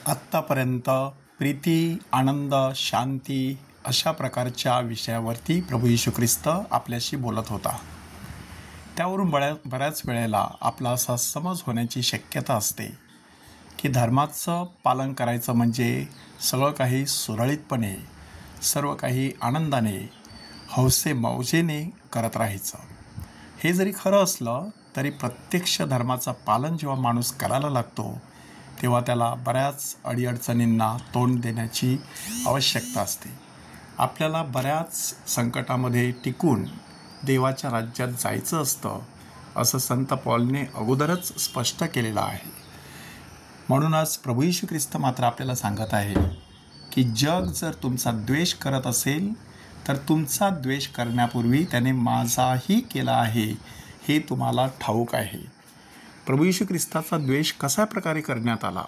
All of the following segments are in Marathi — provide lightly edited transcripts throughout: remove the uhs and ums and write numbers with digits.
आत्तापर्यंत प्रीती, आनंद, शांती अशा प्रकारच्या विषयावरती प्रभू येशू ख्रिस्त आपल्याशी बोलत होता. त्यावरून बऱ्याच वेळेला आपला असा समज होण्याची शक्यता असते की धर्माचं पालन करायचं म्हणजे सगळं काही सुरळीतपणे, सर्व काही आनंदाने, हौसे मौजेने करत राहायचं. हे जरी खरं असलं तरी प्रत्यक्ष धर्माचं पालन जेव्हा माणूस करायला लागतो तेव्हा त्याला बऱ्याच अडीअडचणींना तोंड देण्याची आवश्यकता असते. आपल्याला बऱ्याच संकटामध्ये टिकून देवाच्या राज्यात जायचं असतं, असं संत पौलने अगोदरच स्पष्ट केलेलं आहे. म्हणूनच प्रभू येशू ख्रिस्त मात्र आपल्याला सांगत आहे की जग जर तुमचा द्वेष करत असेल तर तुमचा द्वेष करण्यापूर्वी त्याने माझाही केला आहे हे तुम्हाला ठाऊक आहे. प्रभू येशू ख्रिस्ताचा द्वेष कशा प्रकारे करण्यात आला?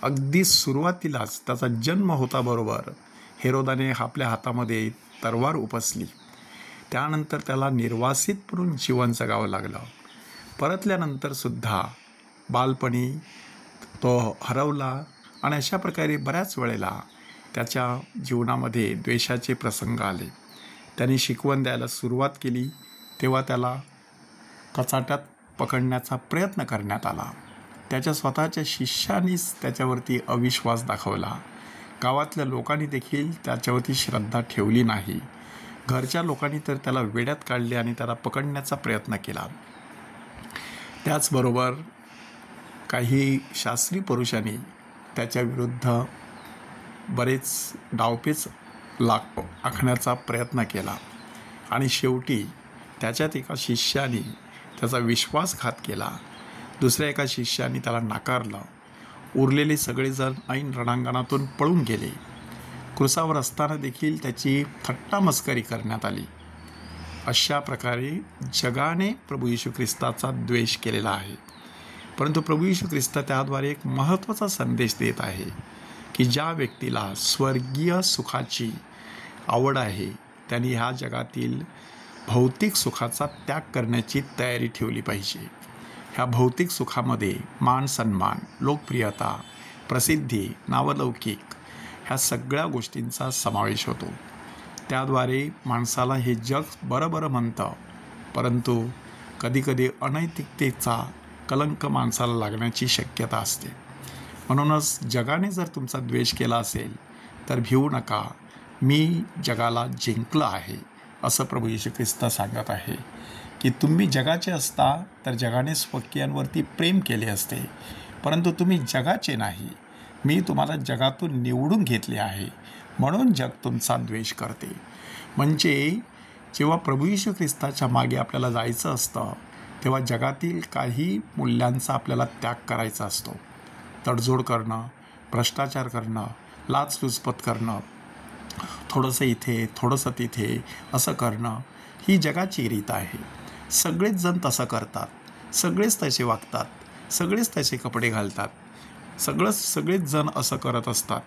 अगदी सुरुवातीलाच त्याचा जन्म होता बरोबर हेरोदाने आपल्या हातामध्ये तलवार उपसली. त्यानंतर त्याला निर्वासित म्हणून जीवन जगावं लागलं. परतल्यानंतरसुद्धा बालपणी तो हरवला आणि अशा प्रकारे बऱ्याच वेळेला त्याच्या जीवनामध्ये द्वेषाचे प्रसंग आले. त्याने शिकवण द्यायला सुरुवात केली तेव्हा त्याला कचाट्यात पकडण्याचा प्रयत्न करण्यात आला. त्याच्या स्वतःच्या शिष्यांनीच त्याच्यावरती अविश्वास दाखवला. गावातल्या लोकांनी देखील त्याच्यावरती श्रद्धा ठेवली नाही. घरच्या लोकांनी तर त्याला वेड्यात काढले आणि त्याला पकडण्याचा प्रयत्न केला. त्याचबरोबर काही शास्त्री पुरुषांनी त्याच्या विरुद्ध बरेच डावपेच आखण्याचा प्रयत्न केला आणि शेवटी त्याच्यात एका शिष्याने त्याचा विश्वासघात केला. दुसऱ्या एका शिष्याने त्याला नाकारलं. उरलेले सगळेजण ऐन रणांगणातून पळून गेले. क्रूसावर असताना देखील त्याची थट्टा मस्करी करण्यात आली. अशा प्रकारे जगाने प्रभू येशू ख्रिस्ताचा द्वेष केलेला आहे. परंतु प्रभू येशू ख्रिस्त त्याद्वारे एक महत्त्वाचा संदेश देत आहे की ज्या व्यक्तीला स्वर्गीय सुखाची आवड आहे त्यांनी ह्या जगातील भौतिक सुखाचा त्याग करण्याची तयारी ठेवली पाहिजे. ह्या भौतिक सुखामध्ये मान सन्मान, लोकप्रियता, प्रसिद्धी, नावलौकिक ह्या सगळ्या गोष्टींचा समावेश होतो. त्याद्वारे माणसाला हे जग बरं म्हणतं, परंतु कधीकधी अनैतिकतेचा कलंक माणसाला लागण्याची शक्यता असते. म्हणूनच जगाने जर तुमचा द्वेष केला असेल तर भिवू नका, मी जगाला जिंकलं आहे असं प्रभू येशू ख्रिस्त सांगत आहे की तुम्ही जगाचे असता तर जगाने स्वकीयांवरती प्रेम केले असते, परंतु तुम्ही जगाचे नाही. मी तुम्हाला जगातून निवडून घेतले आहे म्हणून जग तुमचा द्वेष करते. म्हणजे जेव्हा प्रभू येशू ख्रिस्ताच्या मागे आपल्याला जायचं असतं तेव्हा जगातील काही मूल्यांचा आपल्याला त्याग करायचा असतो. तडजोड करणं, भ्रष्टाचार करणं, लाचलुचपत करणं, थोडंसं इथे थोडंसं तिथे असं करणं ही जगाची रीत आहे. सगळेच जण तसं करतात, सगळेच तसे वागतात, सगळेच तसे कपडे घालतात, सगळेच जण असं करत असतात.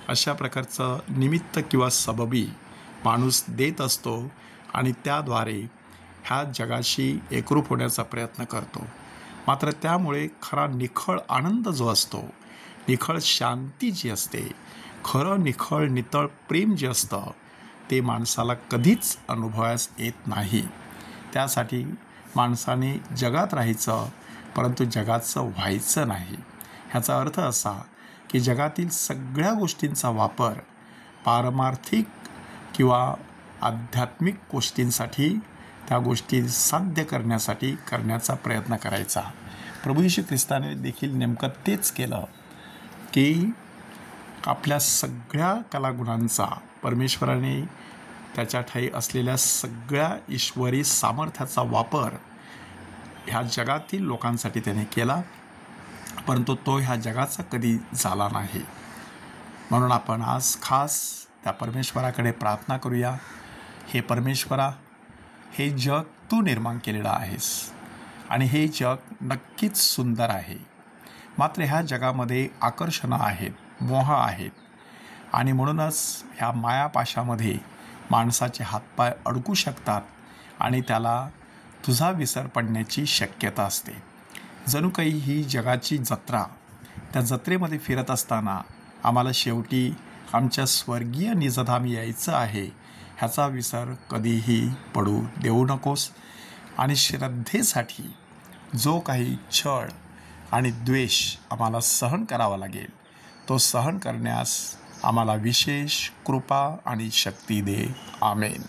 अशा प्रकारचं निमित्त किंवा सबबी माणूस देत असतो आणि त्याद्वारे ह्या जगाशी एकरूप होण्याचा प्रयत्न करतो. मात्र त्यामुळे खरा निखळ आनंद जो असतो, निखळ शांती जी असते, खरं निखळ नितळ प्रेम जे असतं ते माणसाला कधीच अनुभवास येत नाही. त्यासाठी माणसाने जगात राहायचं परंतु जगाचं व्हायचं नाही. ह्याचा अर्थ असा की जगातील सगळ्या गोष्टींचा वापर पारमार्थिक किंवा आध्यात्मिक गोष्टींसाठी, त्या गोष्टी साध्य करण्यासाठी करण्याचा प्रयत्न करायचा. प्रभू येशू ख्रिस्ताने देखील नेमकं तेच केलं की आपल्या सगळ्या कलागुणांचा, परमेश्वराने त्याच्या ठायी असलेल्या सगळ्या ईश्वरी सामर्थ्याचा वापर ह्या जगातील लोकांसाठी त्याने केला, परंतु तो ह्या जगाचा कधी झाला नाही. म्हणून आपण आज खास त्या परमेश्वराकडे प्रार्थना करूया. हे परमेश्वरा, हे जग तू निर्माण केलेलं आहेस आणि हे जग नक्कीच सुंदर आहे. मात्र ह्या जगामध्ये आकर्षणं आहेत, मोह आहेत आणि म्हणूनच ह्या मायापाशामध्ये माणसाचे हातपाय अडकू शकतात आणि त्याला तुझा विसर पडण्याची शक्यता असते. जणू काही ही जगाची जत्रा त्या जत्रेमध्ये फिरत असताना आम्हाला शेवटी आमच्या स्वर्गीय निजधामी यायचं आहे ह्याचा विसर कधीही पडू देऊ नकोस. आणि श्रद्धेसाठी जो काही छळ आणि द्वेष आम्हाला सहन करावा लागेल तो सहन करण्यास आम्हाला विशेष कृपा आणि शक्ती दे. आमेन.